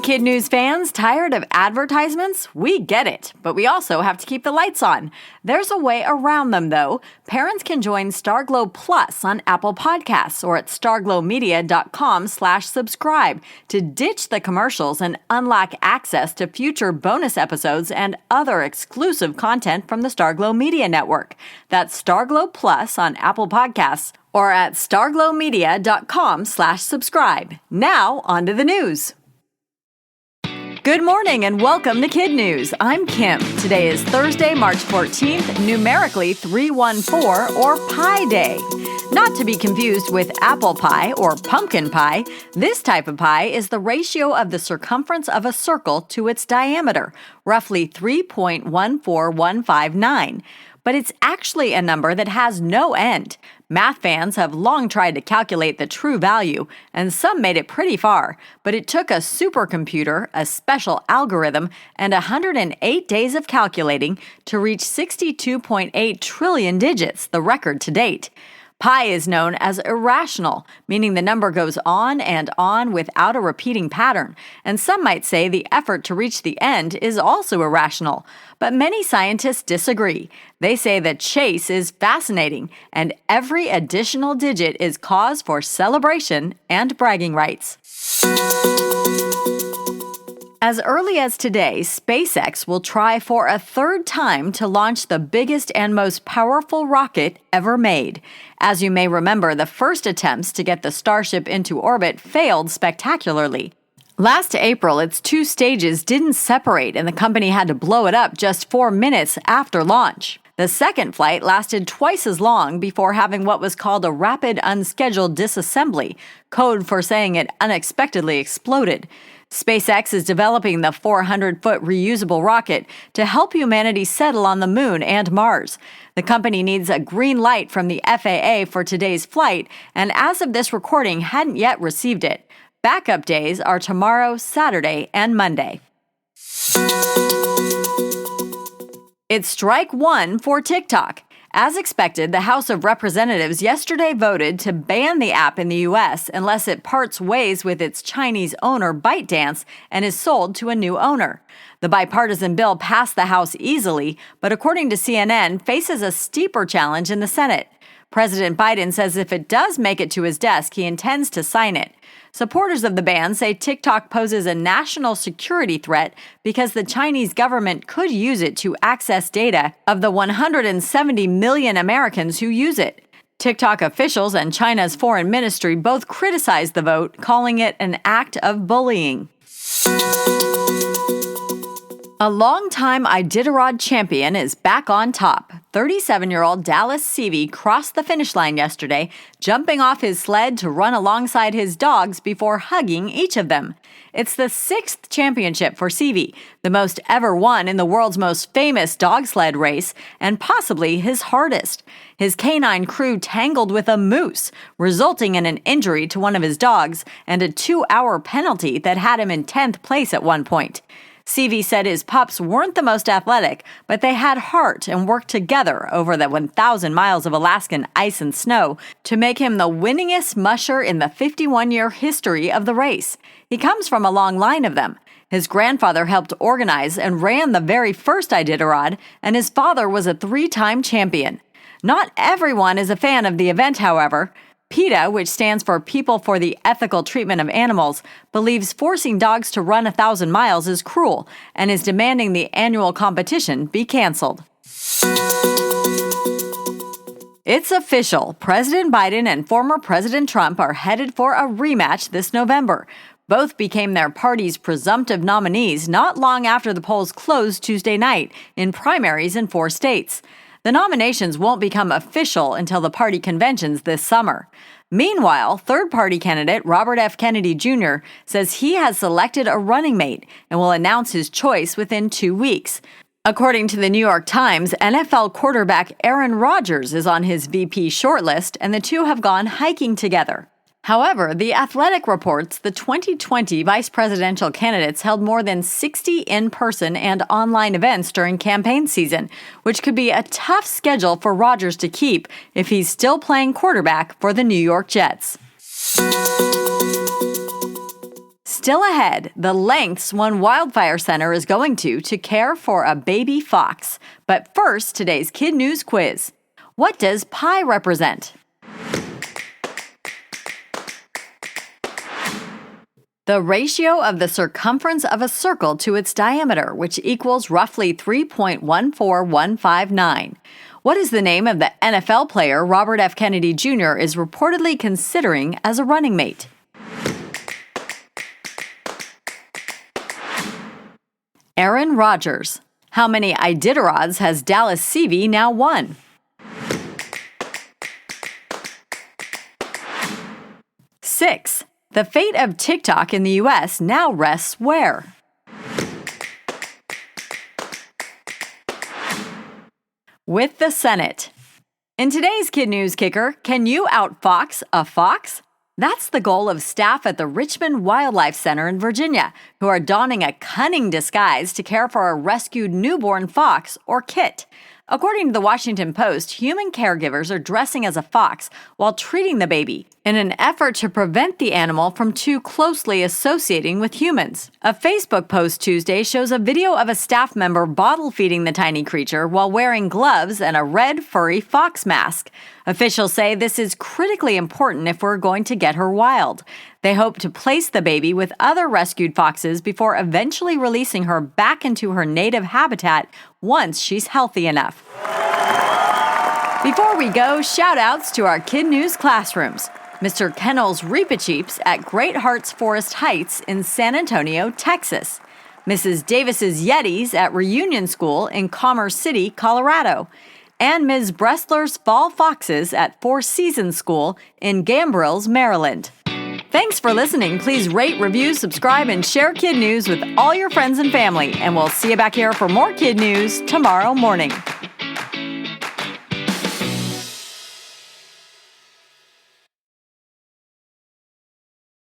KidNuz fans, tired of advertisements? We get it, but we also have to keep the lights on. There's a way around them, though. Parents can join Starglow Plus on Apple Podcasts or at starglowmedia.com/subscribe to ditch the commercials and unlock access to future bonus episodes and other exclusive content from the Starglow Media Network. That's Starglow Plus on Apple Podcasts or at starglowmedia.com/subscribe. Now, on to the news. Good morning and welcome to KidNuz. I'm Kim. Today is Thursday, March 14th, numerically 314 or Pi Day. Not to be confused with apple pie or pumpkin pie, this type of pie is the ratio of the circumference of a circle to its diameter, roughly 3.14159. But it's actually a number that has no end. Math fans have long tried to calculate the true value, and some made it pretty far, but it took a supercomputer, a special algorithm, and 108 days of calculating to reach 62.8 trillion digits, the record to date. Pi is known as irrational, meaning the number goes on and on without a repeating pattern, and some might say the effort to reach the end is also irrational. But many scientists disagree. They say the chase is fascinating, and every additional digit is cause for celebration and bragging rights. As early as today, SpaceX will try for a third time to launch the biggest and most powerful rocket ever made. As you may remember, the first attempts to get the Starship into orbit failed spectacularly. Last April, its two stages didn't separate and the company had to blow it up just 4 minutes after launch. The second flight lasted twice as long before having what was called a rapid unscheduled disassembly, code for saying it unexpectedly exploded. SpaceX is developing the 400-foot reusable rocket to help humanity settle on the moon and Mars. The company needs a green light from the FAA for today's flight, and as of this recording, hadn't yet received it. Backup days are tomorrow, Saturday, and Monday. It's strike one for TikTok. As expected, the House of Representatives yesterday voted to ban the app in the U.S. unless it parts ways with its Chinese owner ByteDance and is sold to a new owner. The bipartisan bill passed the House easily, but according to CNN, faces a steeper challenge in the Senate. President Biden says if it does make it to his desk, he intends to sign it. Supporters of the ban say TikTok poses a national security threat because the Chinese government could use it to access data of the 170 million Americans who use it. TikTok officials and China's foreign ministry both criticized the vote, calling it an act of bullying. A longtime Iditarod champion is back on top. 37-year-old Dallas Seavey crossed the finish line yesterday, jumping off his sled to run alongside his dogs before hugging each of them. It's the 6th championship for Seavey, the most ever won in the world's most famous dog sled race, and possibly his hardest. His canine crew tangled with a moose, resulting in an injury to one of his dogs and a 2-hour penalty that had him in 10th place at one point. Seavey said his pups weren't the most athletic, but they had heart and worked together over the 1,000 miles of Alaskan ice and snow to make him the winningest musher in the 51-year history of the race. He comes from a long line of them. His grandfather helped organize and ran the very first Iditarod, and his father was a 3-time champion. Not everyone is a fan of the event, however. PETA, which stands for People for the Ethical Treatment of Animals, believes forcing dogs to run 1,000 miles is cruel and is demanding the annual competition be canceled. It's official. President Biden and former President Trump are headed for a rematch this November. Both became their party's presumptive nominees not long after the polls closed Tuesday night in primaries in 4 states. The nominations won't become official until the party conventions this summer. Meanwhile, third-party candidate Robert F. Kennedy Jr. says he has selected a running mate and will announce his choice within 2 weeks. According to the New York Times, NFL quarterback Aaron Rodgers is on his VP shortlist, and the two have gone hiking together. However, The Athletic reports the 2020 vice presidential candidates held more than 60 in-person and online events during campaign season, which could be a tough schedule for Rodgers to keep if he's still playing quarterback for the New York Jets. Still ahead, the lengths one wildfire center is going to care for a baby fox. But first, today's KidNuz quiz. What does pi represent? The ratio of the circumference of a circle to its diameter, which equals roughly 3.14159. What is the name of the NFL player Robert F. Kennedy Jr. is reportedly considering as a running mate? Aaron Rodgers. How many Iditarods has Dallas CV now won? Six. The fate of TikTok in the U.S. now rests where? With the Senate. In today's KidNuz Kicker, can you outfox a fox? That's the goal of staff at the Richmond Wildlife Center in Virginia, who are donning a cunning disguise to care for a rescued newborn fox, or kit. According to the Washington Post, human caregivers are dressing as a fox while treating the baby in an effort to prevent the animal from too closely associating with humans. A Facebook post Tuesday shows a video of a staff member bottle feeding the tiny creature while wearing gloves and a red furry fox mask. Officials say this is critically important if we're going to get her wild. They hope to place the baby with other rescued foxes before eventually releasing her back into her native habitat once she's healthy enough. Before we go, shout-outs to our KidNuz classrooms. Mr. Kennel's Reepicheeps at Great Hearts Forest Heights in San Antonio, Texas. Mrs. Davis's Yetis at Reunion School in Commerce City, Colorado. And Ms. Bressler's Fall Foxes at Four Seasons School in Gambrills, Maryland. Thanks for listening. Please rate, review, subscribe, and share KidNuz with all your friends and family. And we'll see you back here for more KidNuz tomorrow morning.